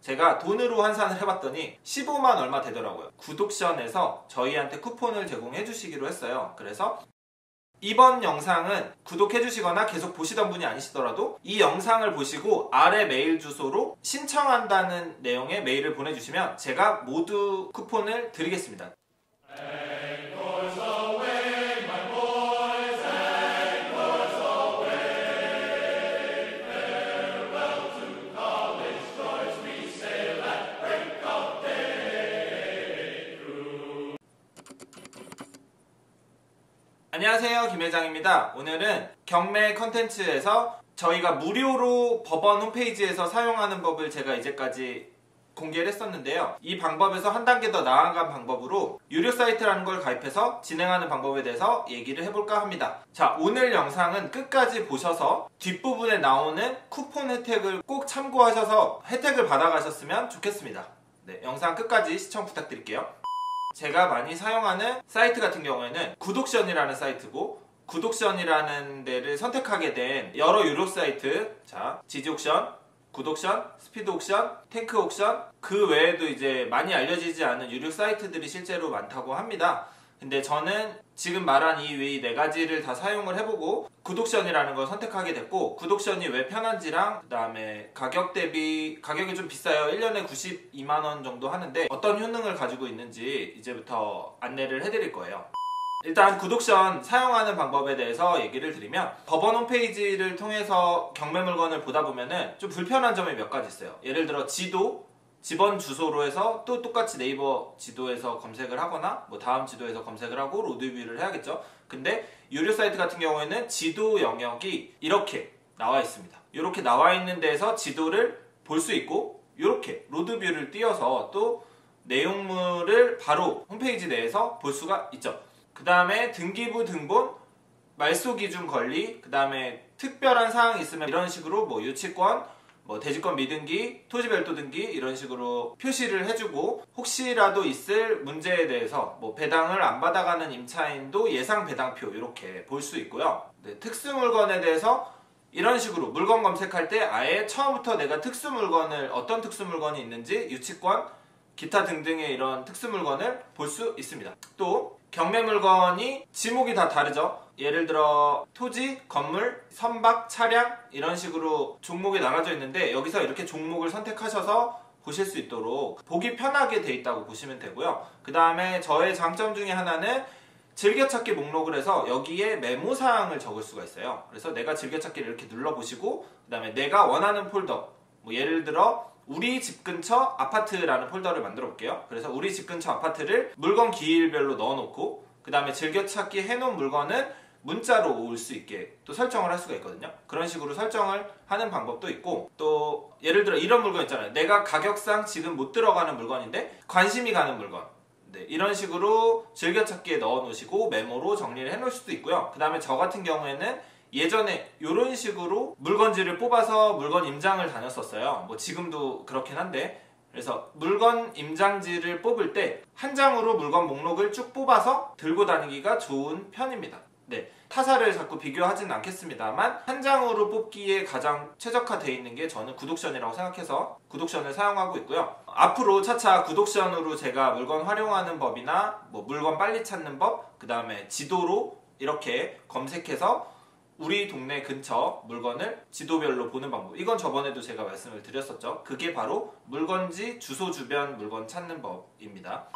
제가 돈으로 환산을 해봤더니 15만 얼마 되더라고요. 구독션에서 저희한테 쿠폰을 제공해 주시기로 했어요. 그래서 이번 영상은 구독해 주시거나 계속 보시던 분이 아니시더라도 이 영상을 보시고 아래 메일 주소로 신청한다는 내용의 메일을 보내주시면 제가 모두 쿠폰을 드리겠습니다. 안녕하세요, 김회장입니다. 오늘은 경매 컨텐츠에서 저희가 무료로 법원 홈페이지에서 사용하는 법을 제가 이제까지 공개를 했었는데요. 이 방법에서 한 단계 더 나아간 방법으로 유료 사이트라는 걸 가입해서 진행하는 방법에 대해서 얘기를 해볼까 합니다. 자, 오늘 영상은 끝까지 보셔서 뒷부분에 나오는 쿠폰 혜택을 꼭 참고하셔서 혜택을 받아가셨으면 좋겠습니다. 네, 영상 끝까지 시청 부탁드릴게요. 제가 많이 사용하는 사이트 같은 경우에는 구독션이라는 사이트고, 구독션이라는 데를 선택하게 된 여러 유료 사이트, 자, 지지옥션, 구독션, 스피드옥션, 탱크옥션, 그 외에도 이제 많이 알려지지 않은 유료 사이트들이 실제로 많다고 합니다. 근데 저는 지금 말한 이 외의 4가지를 다 사용을 해보고 구독션이라는 걸 선택하게 됐고, 구독션이 왜 편한지랑 그 다음에 가격 대비 가격이 좀 비싸요. 1년에 92만원 정도 하는데 어떤 효능을 가지고 있는지 이제부터 안내를 해드릴 거예요. 일단 구독션 사용하는 방법에 대해서 얘기를 드리면, 법원 홈페이지를 통해서 경매 물건을 보다 보면은 좀 불편한 점이 몇 가지 있어요. 예를 들어 집원 주소로 해서 또 똑같이 네이버 지도에서 검색을 하거나 뭐 다음 지도에서 검색을 하고 로드뷰를 해야겠죠. 근데 유료 사이트 같은 경우에는 지도 영역이 이렇게 나와 있습니다. 이렇게 나와 있는 데에서 지도를 볼 수 있고, 이렇게 로드뷰를 띄워서 또 내용물을 바로 홈페이지 내에서 볼 수가 있죠. 그 다음에 등기부 등본, 말소 기준 권리, 그 다음에 특별한 사항이 있으면 이런 식으로 뭐 유치권, 뭐 대지권 미등기, 토지 별도 등기 이런 식으로 표시를 해주고, 혹시라도 있을 문제에 대해서 뭐 배당을 안 받아가는 임차인도 예상 배당표 이렇게 볼 수 있고요. 네, 특수 물건에 대해서 이런 식으로 물건 검색할 때 아예 처음부터 내가 특수 물건을, 어떤 특수 물건이 있는지, 유치권, 기타 등등의 이런 특수 물건을 볼 수 있습니다. 또 경매 물건이 지목이 다 다르죠. 예를 들어 토지, 건물, 선박, 차량 이런 식으로 종목이 나눠져 있는데, 여기서 이렇게 종목을 선택하셔서 보실 수 있도록 보기 편하게 돼 있다고 보시면 되고요. 그 다음에 저의 장점 중에 하나는 즐겨찾기 목록을 해서 여기에 메모사항을 적을 수가 있어요. 그래서 내가 즐겨찾기를 이렇게 눌러보시고, 그 다음에 내가 원하는 폴더, 뭐 예를 들어 우리 집 근처 아파트라는 폴더를 만들어 볼게요. 그래서 우리 집 근처 아파트를 물건 기일별로 넣어놓고, 그 다음에 즐겨찾기 해놓은 물건은 문자로 올 수 있게 또 설정을 할 수가 있거든요. 그런 식으로 설정을 하는 방법도 있고, 또 예를 들어 이런 물건 있잖아요. 내가 가격상 지금 못 들어가는 물건인데 관심이 가는 물건, 네, 이런 식으로 즐겨찾기에 넣어 놓으시고 메모로 정리를 해 놓을 수도 있고요. 그 다음에 저 같은 경우에는 예전에 이런 식으로 물건지를 뽑아서 물건 임장을 다녔었어요. 뭐 지금도 그렇긴 한데, 그래서 물건 임장지를 뽑을 때 한 장으로 물건 목록을 쭉 뽑아서 들고 다니기가 좋은 편입니다. 네, 타사를 자꾸 비교하지는 않겠습니다만 한 장으로 뽑기에 가장 최적화되어 있는 게 저는 구독션이라고 생각해서 구독션을 사용하고 있고요. 앞으로 차차 구독션으로 제가 물건 활용하는 법이나 뭐 물건 빨리 찾는 법, 그 다음에 지도로 이렇게 검색해서 우리 동네 근처 물건을 지도별로 보는 방법, 이건 저번에도 제가 말씀을 드렸었죠. 그게 바로 물건지 주소 주변 물건 찾는 법입니다.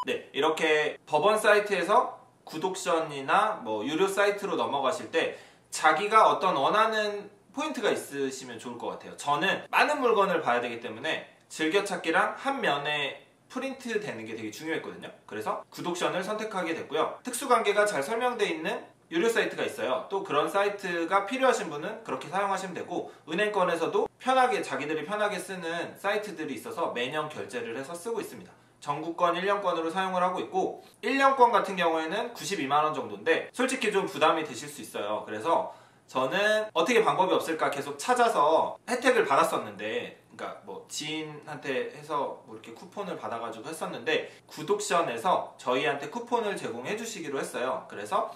네, 이렇게 법원 사이트에서 구독션이나 뭐 유료 사이트로 넘어가실 때 자기가 어떤 원하는 포인트가 있으시면 좋을 것 같아요. 저는 많은 물건을 봐야 되기 때문에 즐겨찾기랑 한 면에 프린트 되는 게 되게 중요했거든요. 그래서 구독션을 선택하게 됐고요. 특수관계가 잘 설명되어 있는 유료 사이트가 있어요. 또 그런 사이트가 필요하신 분은 그렇게 사용하시면 되고, 은행권에서도 편하게, 자기들이 편하게 쓰는 사이트들이 있어서 매년 결제를 해서 쓰고 있습니다. 전국권 1년권으로 사용을 하고 있고, 1년권 같은 경우에는 92만원 정도인데 솔직히 좀 부담이 되실 수 있어요. 그래서 저는 어떻게 방법이 없을까 계속 찾아서 혜택을 받았었는데, 그러니까 뭐 지인한테 해서 뭐 이렇게 쿠폰을 받아가지고 했었는데, 구독션에서 저희한테 쿠폰을 제공해 주시기로 했어요. 그래서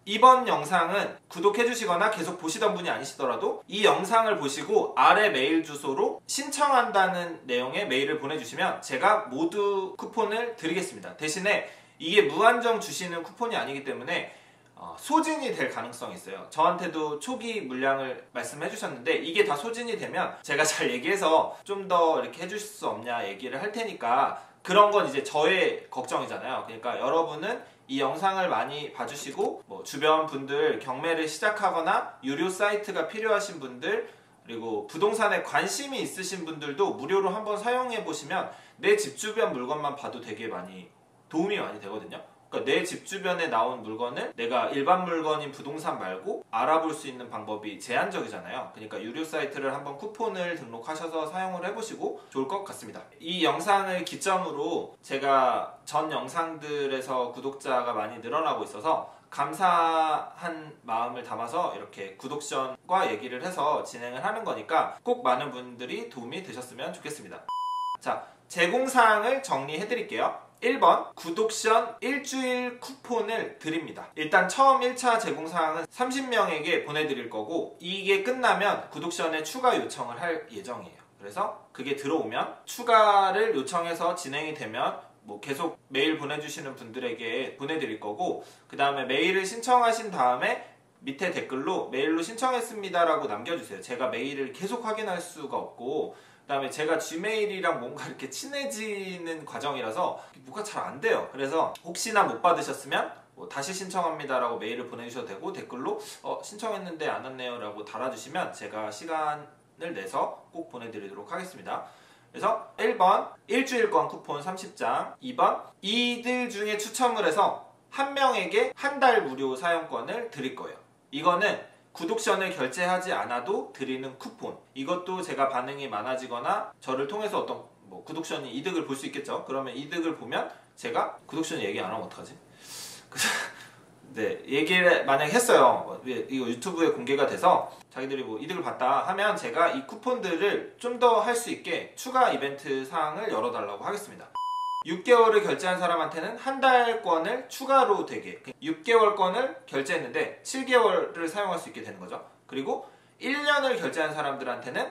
이번 영상은 구독해주시거나 계속 보시던 분이 아니시더라도 이 영상을 보시고 아래 메일 주소로 신청한다는 내용의 메일을 보내주시면 제가 모두 쿠폰을 드리겠습니다. 대신에 이게 무한정 주시는 쿠폰이 아니기 때문에 소진이 될 가능성이 있어요. 저한테도 초기 물량을 말씀해 주셨는데 이게 다 소진이 되면 제가 잘 얘기해서 좀 더 이렇게 해주실 수 없냐 얘기를 할 테니까 그런 건 이제 저의 걱정이잖아요. 그러니까 여러분은 이 영상을 많이 봐주시고 뭐 주변 분들 경매를 시작하거나 유료 사이트가 필요하신 분들 그리고 부동산에 관심이 있으신 분들도 무료로 한번 사용해 보시면 내 집 주변 물건만 봐도 되게 많이 도움이 많이 되거든요. 그러니까 내 집 주변에 나온 물건을 내가 일반 물건인 부동산 말고 알아볼 수 있는 방법이 제한적이잖아요. 그러니까 유료 사이트를 한번 쿠폰을 등록하셔서 사용을 해보시고 좋을 것 같습니다. 이 영상을 기점으로 제가 전 영상들에서 구독자가 많이 늘어나고 있어서 감사한 마음을 담아서 이렇게 구독션과 얘기를 해서 진행을 하는 거니까 꼭 많은 분들이 도움이 되셨으면 좋겠습니다. 자, 제공사항을 정리해 드릴게요. 1번 구독션 일주일 쿠폰을 드립니다. 일단 처음 1차 제공사항은 30명에게 보내드릴 거고 이게 끝나면 구독션에 추가 요청을 할 예정이에요. 그래서 그게 들어오면 추가를 요청해서 진행이 되면 뭐 계속 메일 보내주시는 분들에게 보내드릴 거고 그 다음에 메일을 신청하신 다음에 밑에 댓글로 메일로 신청했습니다 라고 남겨주세요. 제가 메일을 계속 확인할 수가 없고 그 다음에 제가 지메일이랑 뭔가 이렇게 친해지는 과정이라서 뭐가 잘 안 돼요. 그래서 혹시나 못 받으셨으면 뭐 다시 신청합니다 라고 메일을 보내주셔도 되고 댓글로 신청했는데 안 왔네요 라고 달아주시면 제가 시간을 내서 꼭 보내드리도록 하겠습니다. 그래서 1번 일주일권 쿠폰 30장 2번 이들 중에 추첨을 해서 한 명에게 한 달 무료 사용권을 드릴 거예요. 이거는 구독션을 결제하지 않아도 드리는 쿠폰. 이것도 제가 반응이 많아지거나 저를 통해서 어떤 뭐 구독션이 이득을 볼 수 있겠죠. 그러면 이득을 보면 제가 구독션 얘기 안 하면 어떡하지? 네, 얘기를 만약에 했어요. 이거 유튜브에 공개가 돼서 자기들이 뭐 이득을 봤다 하면 제가 이 쿠폰들을 좀 더 할 수 있게 추가 이벤트 사항을 열어달라고 하겠습니다. 6개월을 결제한 사람한테는 한 달권을 추가로 되게 6개월권을 결제했는데 7개월을 사용할 수 있게 되는 거죠. 그리고 1년을 결제한 사람들한테는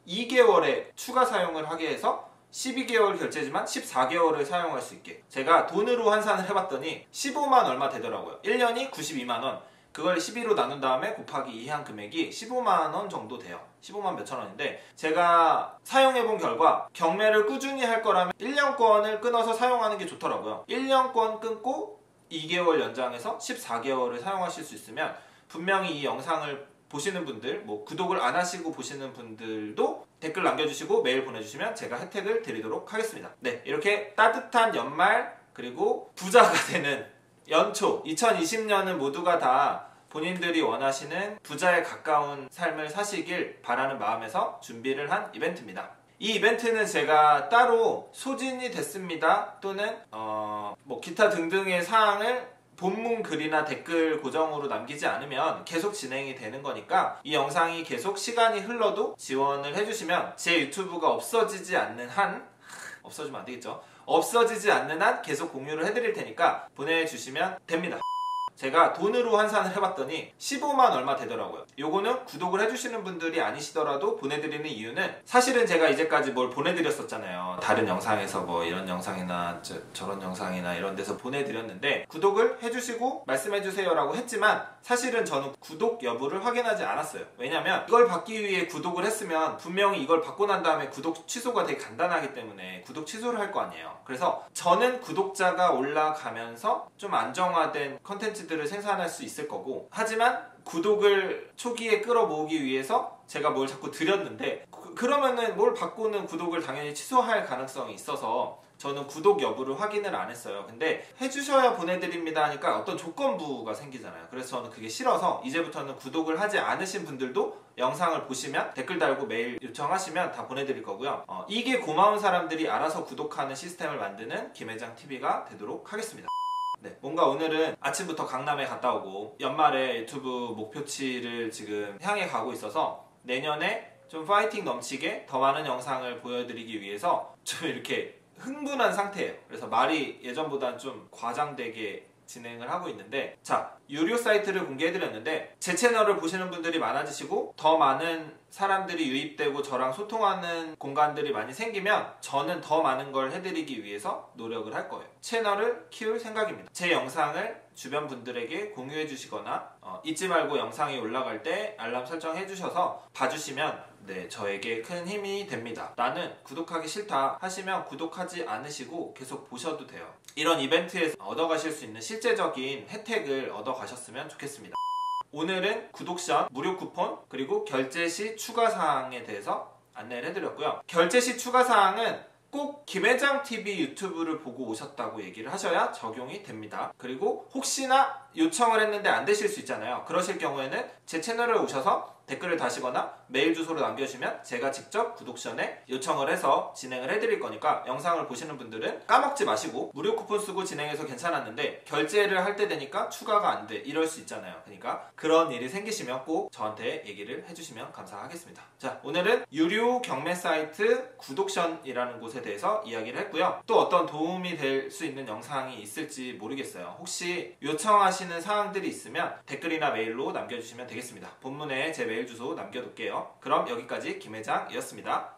2개월에 추가 사용을 하게 해서 12개월 결제지만 14개월을 사용할 수 있게 제가 돈으로 환산을 해봤더니 15만 얼마 되더라고요. 1년이 92만 원 그걸 12로 나눈 다음에 곱하기 2한 금액이 15만 원 정도 돼요. 15만 몇천 원인데 제가 사용해본 결과 경매를 꾸준히 할 거라면 1년권을 끊어서 사용하는 게 좋더라고요. 1년권 끊고 2개월 연장해서 14개월을 사용하실 수 있으면 분명히 이 영상을 보시는 분들 뭐 구독을 안 하시고 보시는 분들도 댓글 남겨주시고 메일 보내주시면 제가 혜택을 드리도록 하겠습니다. 네, 이렇게 따뜻한 연말 그리고 부자가 되는 연초 2020년은 모두가 다 본인들이 원하시는 부자에 가까운 삶을 사시길 바라는 마음에서 준비를 한 이벤트입니다. 이 이벤트는 제가 따로 소진이 됐습니다 또는 뭐 기타 등등의 사항을 본문 글이나 댓글 고정으로 남기지 않으면 계속 진행이 되는 거니까 이 영상이 계속 시간이 흘러도 지원을 해주시면 제 유튜브가 없어지지 않는 한 없어지면 안 되겠죠. 없어지지 않는 한 계속 공유를 해드릴 테니까 보내주시면 됩니다. 제가 돈으로 환산을 해봤더니 15만 얼마 되더라고요. 요거는 구독을 해주시는 분들이 아니시더라도 보내드리는 이유는 사실은 제가 이제까지 뭘 보내드렸었잖아요. 다른 영상에서 뭐 이런 영상이나 저런 영상이나 이런 데서 보내드렸는데 구독을 해주시고 말씀해주세요 라고 했지만 사실은 저는 구독 여부를 확인하지 않았어요. 왜냐면 이걸 받기 위해 구독을 했으면 분명히 이걸 받고 난 다음에 구독 취소가 되게 간단하기 때문에 구독 취소를 할 거 아니에요. 그래서 저는 구독자가 올라가면서 좀 안정화된 컨텐츠들을 생산할 수 있을 거고 하지만 구독을 초기에 끌어모으기 위해서 제가 뭘 자꾸 드렸는데 그러면은 뭘 받고는 구독을 당연히 취소할 가능성이 있어서 저는 구독 여부를 확인을 안 했어요. 근데 해주셔야 보내드립니다 하니까 어떤 조건부가 생기잖아요. 그래서 저는 그게 싫어서 이제부터는 구독을 하지 않으신 분들도 영상을 보시면 댓글 달고 메일 요청하시면 다 보내드릴 거고요. 이게 고마운 사람들이 알아서 구독하는 시스템을 만드는 김회장TV가 되도록 하겠습니다. 네, 뭔가 오늘은 아침부터 강남에 갔다 오고 연말에 유튜브 목표치를 지금 향해 가고 있어서 내년에 좀 파이팅 넘치게 더 많은 영상을 보여드리기 위해서 좀 이렇게 흥분한 상태예요. 그래서 말이 예전보다는 좀 과장되게 진행을 하고 있는데, 자, 유료 사이트를 공개해드렸는데 제 채널을 보시는 분들이 많아지시고 더 많은 사람들이 유입되고 저랑 소통하는 공간들이 많이 생기면 저는 더 많은 걸 해드리기 위해서 노력을 할 거예요. 채널을 키울 생각입니다. 제 영상을 주변 분들에게 공유해 주시거나 잊지 말고 영상이 올라갈 때 알람 설정해 주셔서 봐주시면 저에게 큰 힘이 됩니다. 나는 구독하기 싫다 하시면 구독하지 않으시고 계속 보셔도 돼요. 이런 이벤트에서 얻어가실 수 있는 실제적인 혜택을 얻어가셨으면 좋겠습니다. 오늘은 구독션, 무료 쿠폰, 그리고 결제 시 추가사항에 대해서 안내를 해드렸고요. 결제 시 추가사항은 꼭 김회장TV 유튜브를 보고 오셨다고 얘기를 하셔야 적용이 됩니다. 그리고 혹시나 요청을 했는데 안 되실 수 있잖아요. 그러실 경우에는 제 채널에 오셔서 댓글을 다시거나 메일 주소로 남겨주시면 제가 직접 구독션에 요청을 해서 진행을 해드릴 거니까 영상을 보시는 분들은 까먹지 마시고, 무료 쿠폰 쓰고 진행해서 괜찮았는데 결제를 할 때 되니까 추가가 안 돼, 이럴 수 있잖아요. 그러니까 그런 일이 생기시면 꼭 저한테 얘기를 해주시면 감사하겠습니다. 자, 오늘은 유료 경매 사이트 구독션이라는 곳에 대해서 이야기를 했고요. 또 어떤 도움이 될 수 있는 영상이 있을지 모르겠어요. 혹시 요청하시는 사항들이 있으면 댓글이나 메일로 남겨주시면 되겠습니다. 본문에 제 메일 주소 남겨둘게요. 그럼 여기까지 김회장이었습니다.